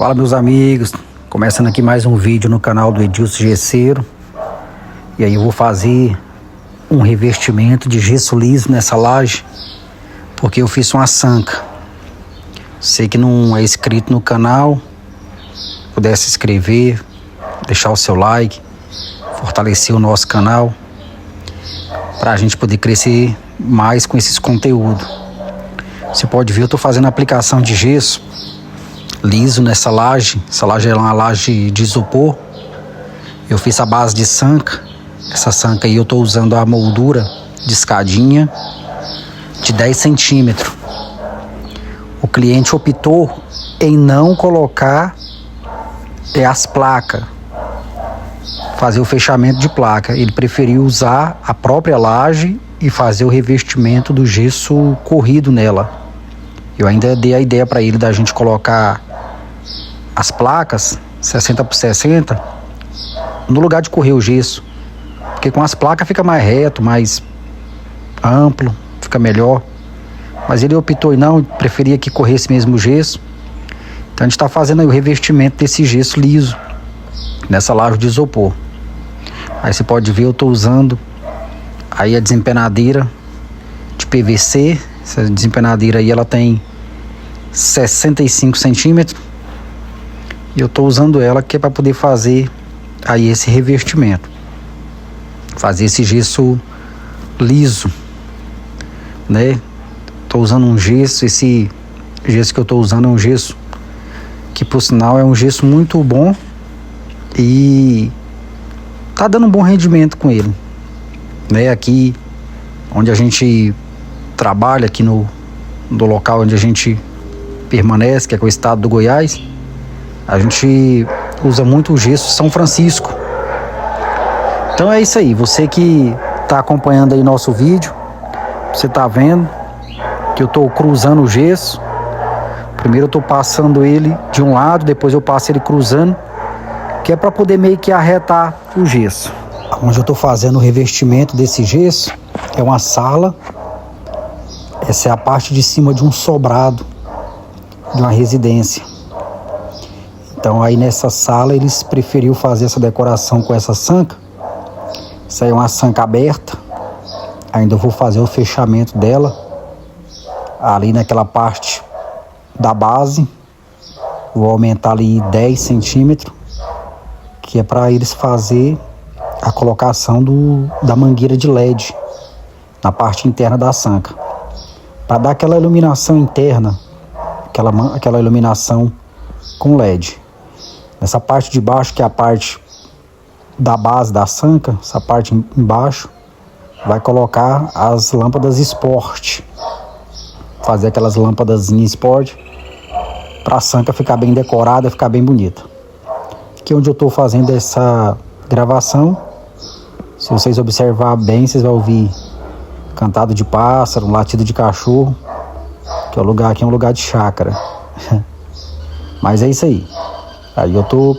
Fala, meus amigos, começando aqui mais um vídeo no canal do Edilson Gesseiro. E aí eu vou fazer um revestimento de gesso liso nessa laje, porque eu fiz uma sanca. Sei que não é inscrito no canal, pudesse se inscrever, deixar o seu like, fortalecer o nosso canal, para a gente poder crescer mais com esses conteúdos. Você pode ver, eu estou fazendo a aplicação de gesso liso nessa laje. Essa laje é uma laje de isopor. Eu fiz a base de sanca. Essa sanca aí eu estou usando a moldura de escadinha de 10 centímetros. O cliente optou em não colocar as placas, fazer o fechamento de placa. Ele preferiu usar a própria laje e fazer o revestimento do gesso corrido nela. Eu ainda dei a ideia para ele da gente colocar as placas 60 por 60 no lugar de correr o gesso, porque com as placas fica mais reto, mais amplo, fica melhor. Mas ele optou e não, preferia que corresse mesmo o gesso. Então a gente está fazendo aí o revestimento desse gesso liso nessa laje de isopor. Aí você pode ver, eu estou usando aí a desempenadeira de PVC. Essa desempenadeira aí ela tem 65 centímetros. E eu estou usando ela que é para poder fazer aí esse revestimento, fazer esse gesso liso, né? Estou usando um gesso, esse gesso que eu estou usando é um gesso que, por sinal, é um gesso muito bom e tá dando um bom rendimento com ele, né? Aqui onde a gente trabalha, aqui no local onde a gente permanece, que é o estado do Goiás, a gente usa muito o gesso São Francisco. Então é isso aí, você que está acompanhando aí nosso vídeo, você está vendo que eu estou cruzando o gesso. Primeiro eu estou passando ele de um lado, depois eu passo ele cruzando, que é para poder meio que arretar o gesso. Onde eu estou fazendo o revestimento desse gesso é uma sala. Essa é a parte de cima de um sobrado de uma residência. Então aí nessa sala eles preferiram fazer essa decoração com essa sanca. Isso aí é uma sanca aberta. Ainda vou fazer o fechamento dela ali naquela parte da base. Vou aumentar ali 10 centímetros, que é para eles fazer a colocação da mangueira de LED na parte interna da sanca, para dar aquela iluminação interna, aquela iluminação com LED. Nessa parte de baixo, que é a parte da base da sanca, essa parte embaixo, vai colocar as lâmpadas Sport, fazer aquelas lâmpadazinhas Sport, para a sanca ficar bem decorada, ficar bem bonita. Aqui onde eu estou fazendo essa gravação, se vocês observar bem, vocês vão ouvir cantado de pássaro, latido de cachorro, que é o lugar aqui é um lugar de chácara. Mas é isso aí. Aí eu tô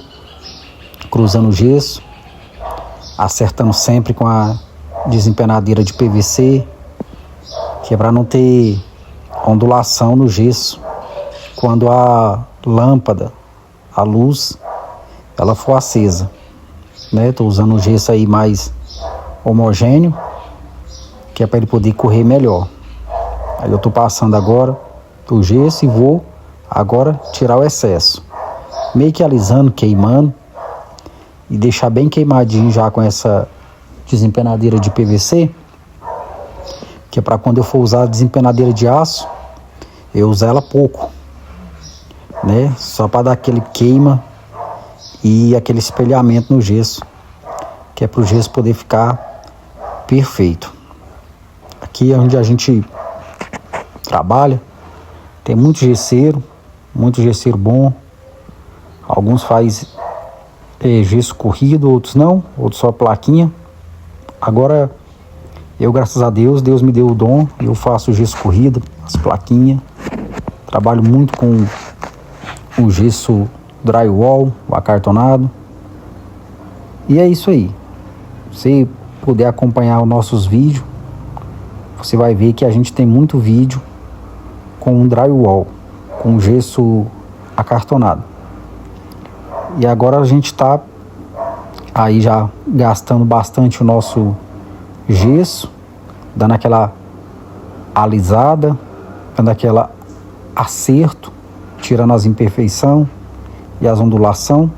cruzando o gesso, acertando sempre com a desempenadeira de PVC, que é para não ter ondulação no gesso quando a lâmpada, a luz, ela for acesa, né? Tô usando o gesso aí mais homogêneo, que é para ele poder correr melhor. Aí eu tô passando agora o gesso e vou agora tirar o excesso, meio que alisando, queimando, e deixar bem queimadinho já com essa desempenadeira de PVC, que é para quando eu for usar a desempenadeira de aço, eu usar ela pouco, né? Só para dar aquele queima e aquele espelhamento no gesso, que é para o gesso poder ficar perfeito. Aqui é onde a gente trabalha, tem muito gesseiro bom. Alguns faz gesso corrido, outros não, outros só plaquinha. Agora eu, graças a Deus, Deus me deu o dom, eu faço gesso corrido, as plaquinhas. Trabalho muito com o gesso drywall, o acartonado. E é isso aí. Se puder acompanhar os nossos vídeos, você vai ver que a gente tem muito vídeo com drywall, com gesso acartonado. E agora a gente está aí já gastando bastante o nosso gesso, dando aquela alisada, dando aquela acerto, tirando as imperfeições e as ondulações,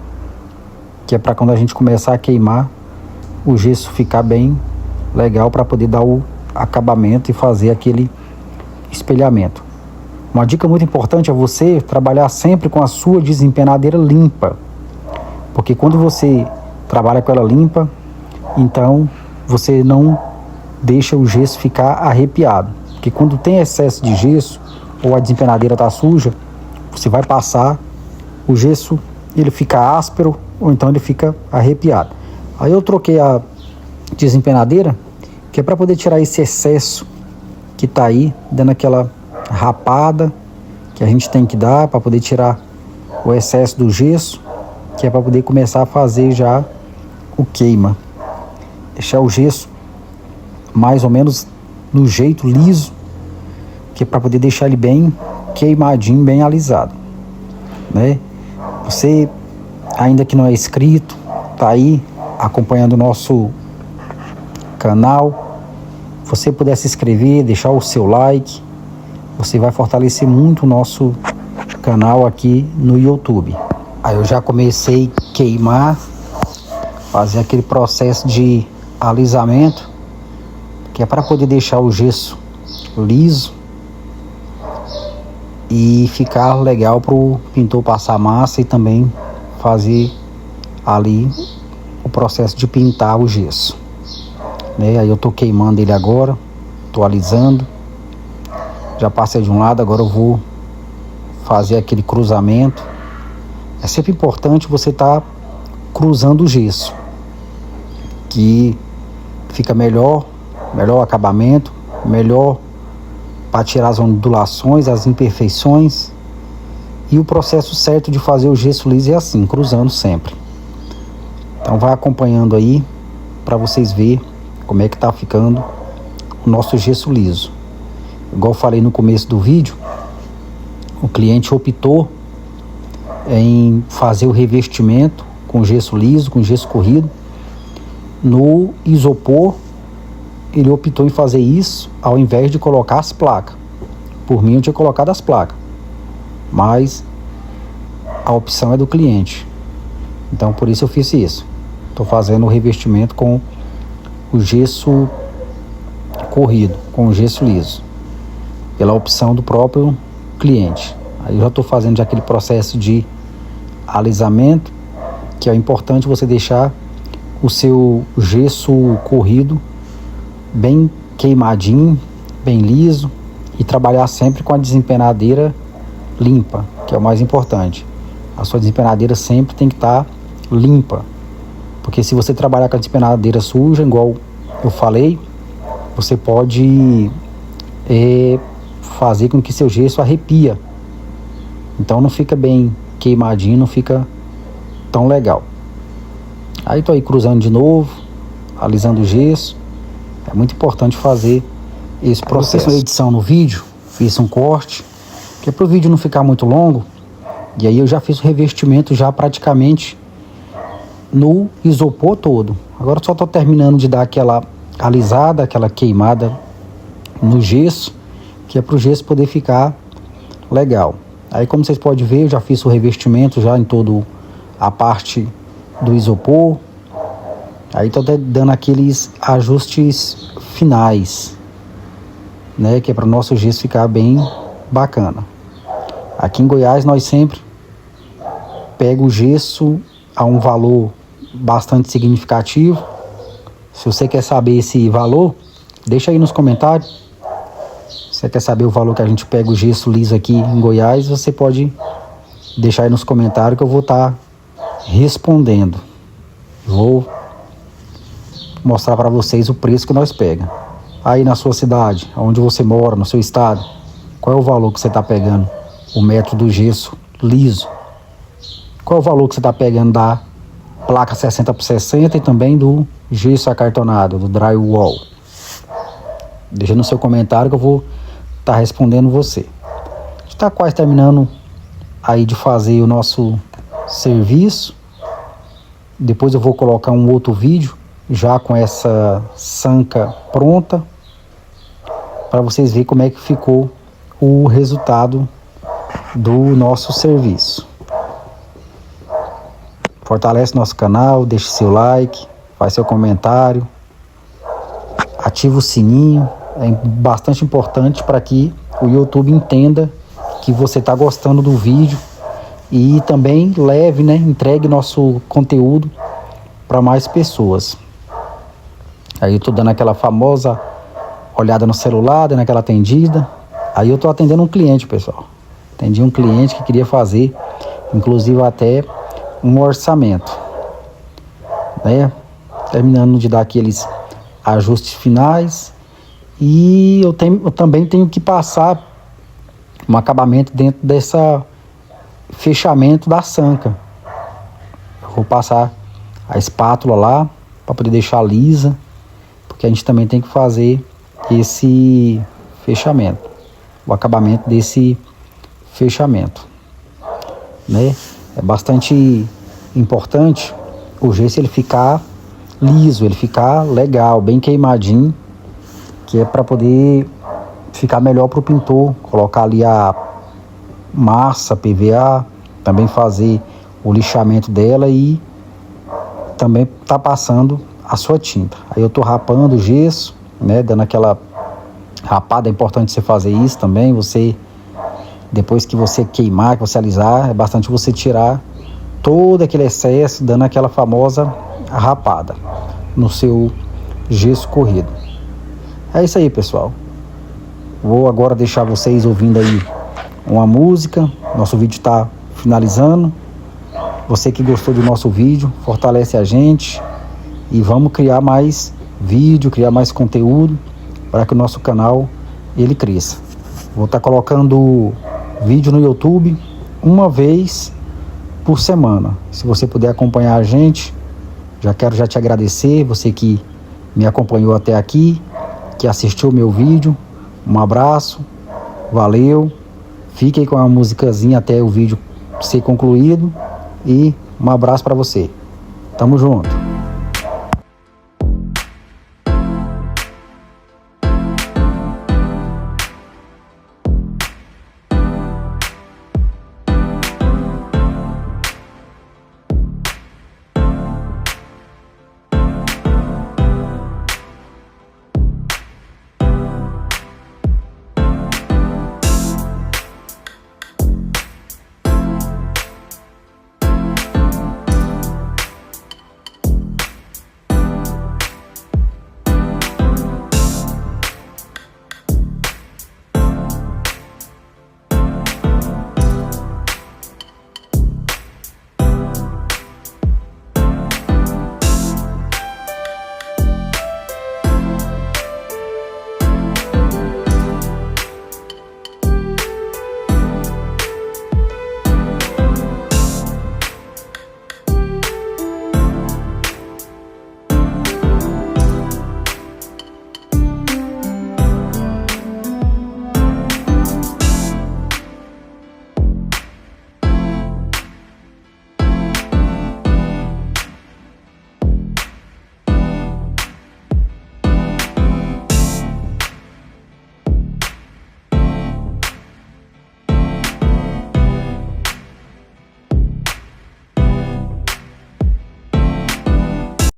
que é para quando a gente começar a queimar, o gesso ficar bem legal para poder dar o acabamento e fazer aquele espelhamento. Uma dica muito importante é você trabalhar sempre com a sua desempenadeira limpa, porque quando você trabalha com ela limpa, então você não deixa o gesso ficar arrepiado, porque quando tem excesso de gesso ou a desempenadeira está suja, você vai passar, o gesso ele fica áspero ou então ele fica arrepiado. Aí eu troquei a desempenadeira, que é para poder tirar esse excesso que está aí, dando aquela rapada que a gente tem que dar para poder tirar o excesso do gesso, que é para poder começar a fazer já o queima. Deixar o gesso mais ou menos no jeito liso, que é para poder deixar ele bem queimadinho, bem alisado, né? Você ainda que não é inscrito, tá aí acompanhando o nosso canal, você puder se inscrever, deixar o seu like, você vai fortalecer muito o nosso canal aqui no YouTube. Aí eu já comecei a queimar, fazer aquele processo de alisamento, que é para poder deixar o gesso liso e ficar legal para o pintor passar massa e também fazer ali o processo de pintar o gesso, né? Aí eu tô queimando ele agora, tô alisando, já passei de um lado, agora eu vou fazer aquele cruzamento. É sempre importante você estar cruzando o gesso, que fica melhor acabamento, melhor para tirar as ondulações, as imperfeições. E o processo certo de fazer o gesso liso é assim, cruzando sempre. Então vai acompanhando aí para vocês verem como é que tá ficando o nosso gesso liso. Igual eu falei no começo do vídeo, o cliente optou em fazer o revestimento com gesso liso, com gesso corrido. No isopor, ele optou em fazer isso ao invés de colocar as placas. Por mim eu tinha colocado as placas, mas a opção é do cliente. Então por isso eu fiz isso. Estou fazendo o revestimento com o gesso corrido, com o gesso liso, pela opção do próprio cliente. Aí eu já estou fazendo já aquele processo de alisamento, que é importante você deixar o seu gesso corrido bem queimadinho, bem liso, e trabalhar sempre com a desempenadeira limpa, que é o mais importante. A sua desempenadeira sempre tem que estar limpa, porque se você trabalhar com a desempenadeira suja, igual eu falei, você pode fazer com que seu gesso arrepia, então não fica bem queimadinho, não fica tão legal. Aí tô aí cruzando de novo, alisando o gesso. É muito importante fazer esse processo. Eu fiz uma edição no vídeo, fiz um corte, que é para o vídeo não ficar muito longo. E aí eu já fiz o revestimento já praticamente no isopor todo. Agora só estou terminando de dar aquela alisada, aquela queimada no gesso, que é para o gesso poder ficar legal. Aí como vocês podem ver, eu já fiz o revestimento já em toda a parte do isopor. Aí tô dando aqueles ajustes finais, né, que é para o nosso gesso ficar bem bacana. Aqui em Goiás nós sempre pega o gesso a um valor bastante significativo. Se você quer saber esse valor, deixa aí nos comentários. Se você quer saber o valor que a gente pega o gesso liso aqui em Goiás, você pode deixar aí nos comentários que eu vou estar respondendo. Vou mostrar para vocês o preço que nós pega. Aí na sua cidade, onde você mora, no seu estado, qual é o valor que você está pegando o metro do gesso liso? Qual é o valor que você está pegando da placa 60x60 e também do gesso acartonado, do drywall? Deixa no seu comentário que eu vou estar respondendo você. A gente está quase terminando aí de fazer o nosso serviço. Depois eu vou colocar um outro vídeo já com essa sanca pronta para vocês verem como é que ficou o resultado do nosso serviço. Fortalece nosso canal, deixe seu like, faz seu comentário, ativa o sininho, é bastante importante para que o YouTube entenda que você está gostando do vídeo e também leve, né, entregue nosso conteúdo para mais pessoas. Aí eu tô dando aquela famosa olhada no celular, dando aquela atendida. Aí eu tô atendendo um cliente, pessoal. Atendi um cliente que queria fazer, inclusive até um orçamento, né? Terminando de dar aqueles ajustes finais. E eu também tenho que passar um acabamento dentro dessa fechamento da sanca. Eu vou passar a espátula lá para poder deixar lisa, porque a gente também tem que fazer esse fechamento, o acabamento desse fechamento, né? É bastante importante o gesso ele ficar liso, ele ficar legal, bem queimadinho, que é para poder ficar melhor para o pintor colocar ali a massa PVA, também fazer o lixamento dela e também tá passando a sua tinta. Aí eu tô rapando o gesso, né, dando aquela rapada. É importante você fazer isso também. Você, depois que você queimar, que você alisar, é bastante você tirar todo aquele excesso, dando aquela famosa rapada no seu gesso corrido. É isso aí, pessoal. Vou agora deixar vocês ouvindo aí uma música. Nosso vídeo está finalizando. Você que gostou do nosso vídeo, fortalece a gente e vamos criar mais vídeo, criar mais conteúdo para que o nosso canal ele cresça. Vou estar colocando vídeo no YouTube uma vez por semana. Se você puder acompanhar a gente, quero te agradecer, você que me acompanhou até aqui, que assistiu o meu vídeo. Um abraço, valeu, fique aí com a musicazinha até o vídeo ser concluído e um abraço para você. Tamo junto.